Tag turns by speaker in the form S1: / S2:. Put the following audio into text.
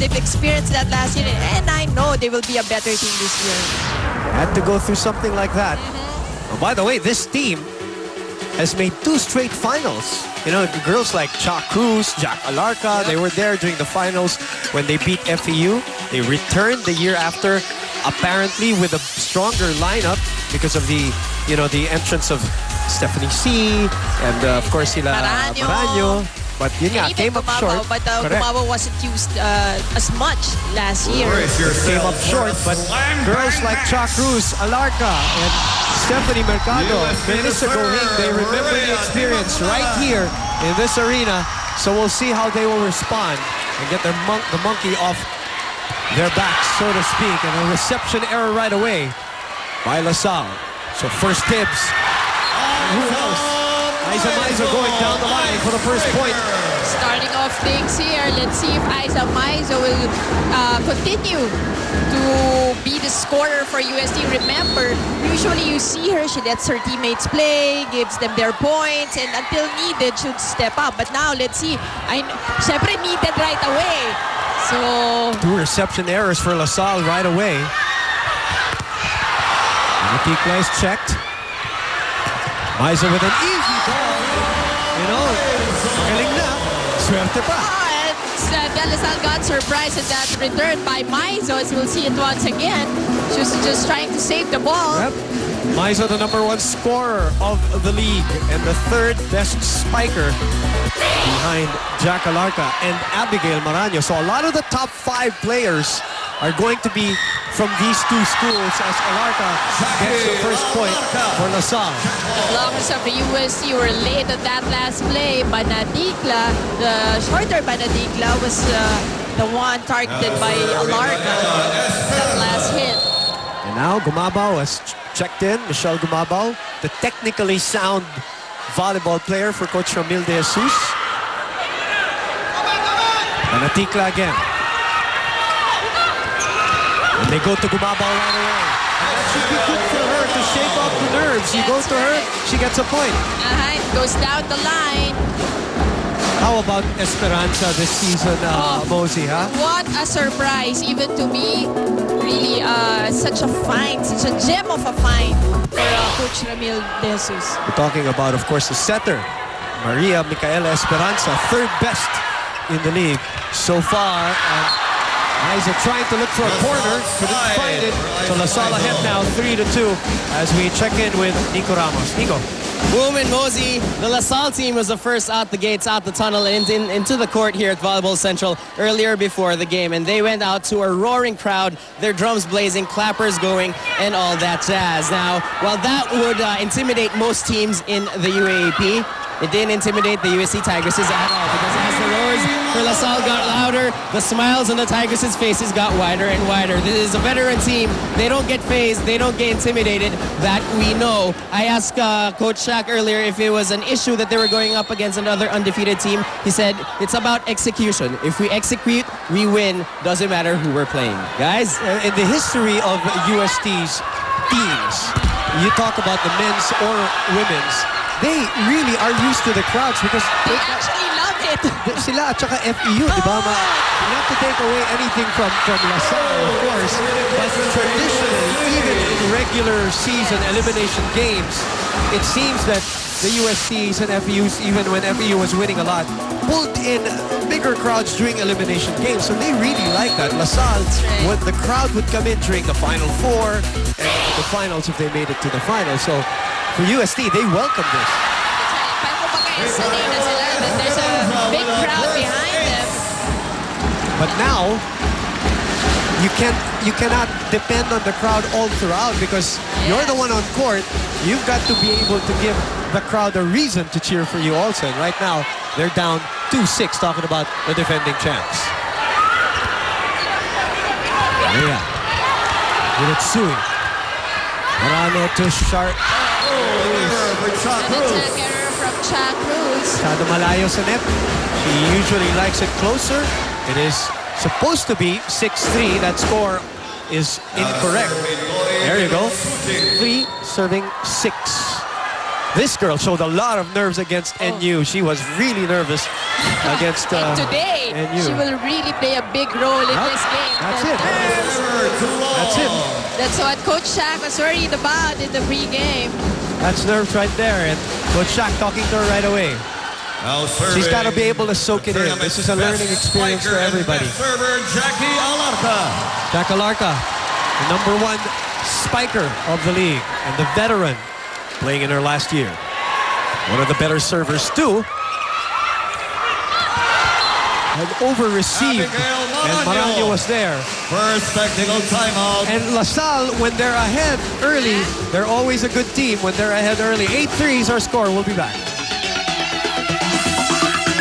S1: They've experienced that last year, and I know they will be a better team this year.
S2: Had to go through something like that. Oh, by the way, this team has made 2 straight finals. You know, girls like Cha Cruz, Jack Alarca, they were there during the finals when they beat FEU. They returned the year after, apparently with a stronger lineup because of the, you know, the entrance of Stephanie C. and of course sila Maranyo. But yun nga, came up short.
S1: But Gumawa wasn't used as much last year.
S2: Came up short, but girls like Cha Cruz, Alarca, and Stephanie Mercado, Melissa Gohing, they remember the experience right here in this arena. So we'll see how they will respond and get their the monkey off their backs, so to speak. And a reception error right away by LaSalle. So first tips. Who else? Isa Maizo going down the line for the first point.
S1: Starting off things here. Let's see if Isa Maizo will continue to be the scorer for UST. Remember, usually you see her, she lets her teammates play, gives them their points, and until needed, should step up. But now, let's see. Syempre needed right away. So
S2: 2 reception errors for LaSalle right away. Matikla is checked. Maizo with an easy ball. You know, galing na. Swerte pa.
S1: And DLSU got surprised at that return by Maizo, as we'll see it once again. She was just trying to save the ball.
S2: Yep. Maizo, the #1 scorer of the league and the 3rd best spiker behind Jack Alarca and Abigail Maranyo. So a lot of the top 5 players are going to be from these 2 schools as Alarca gets the first point for LaSalle.
S1: As long as of the UST were late on that last play, Banadicla, the shorter Banadicla was the one targeted by Alarca, that last hit.
S2: And now Gumabao has checked in, Michelle Gumabao, the technically sound volleyball player for Coach Ramil De Jesus. Banadicla again. And they go to Gumabao right away. And that should be good for her to shake off the nerves. You go to her, she gets a point.
S1: Goes down the line.
S2: How about Esperanza this season, Mosey, huh?
S1: What a surprise, even to me. Really, such a find, such a gem of a find for Coach Ramil De Jesus.
S2: We're talking about, of course, the setter, Maria Micaela Esperanza, 3rd best in the league so far. And Isa trying to look for a corner, couldn't find it. So LaSalle ahead now, 3-2, as we check in with Nico Ramos. Nico.
S3: Boom and Mosey, the LaSalle team was the first out the gates, out the tunnel, and into the court here at Volleyball Central earlier before the game. And they went out to a roaring crowd, their drums blazing, clappers going, and all that jazz. Now, while that would intimidate most teams in the UAAP, it didn't intimidate the UST Tigresses at all, because as the roars for LaSalle got louder, the smiles on the Tigresses' faces got wider and wider. This is a veteran team. They don't get phased. They don't get intimidated. That we know. I asked Coach Shaq earlier if it was an issue that they were going up against another undefeated team. He said, it's about execution. If we execute, we win. Doesn't matter who we're playing. Guys?
S2: In the history of UST's teams, you talk about the men's or women's, they really are used to the crowds because
S1: they actually love it.
S2: Sila at saka FEU, di ba? Not to take away anything from LaSalle, of course, but traditionally, even in regular season elimination games, it seems that the USTs and FEUs, even when FEU was winning a lot, pulled in bigger crowds during elimination games. So they really like that. LaSalle, when the crowd would come in during the Final Four and the finals if they made it to the final. So for UST, they welcome this.
S1: There's a big crowd behind them.
S2: But now, you cannot depend on the crowd all throughout because you're the one on court. You've got to be able to give the crowd a reason to cheer for you also. And right now, they're down 2-6, talking about the defending champs. Yeah. Hiritsui. Marano to Sharp.
S1: Attack error from Cha Cruz.
S2: Masyado malayo sa net. She usually likes it closer. It is supposed to be 6-3. That score is incorrect. There you go. 3 serving 6. This girl showed a lot of nerves against NU. She was really nervous against...
S1: today.
S2: and you.
S1: she will really play a big role in this game.
S2: That's
S1: The
S2: it.
S1: nerves,
S2: That's it.
S1: that's what Coach Shaq was worried about in the pregame.
S2: That's nerves right there. And Coach Shaq talking to her right away. She's got to be able to soak it in. This is a learning experience for everybody.
S4: Server Jackie Alarca.
S2: Jack Alarca, the #1 spiker of the league and the veteran, playing in her last year. One of the better servers too. And over-received, and Maranhão was there.
S4: First technical timeout.
S2: And LaSalle, when they're ahead early, they're always a good team when they're ahead early. 8-3 is our score. We'll be back.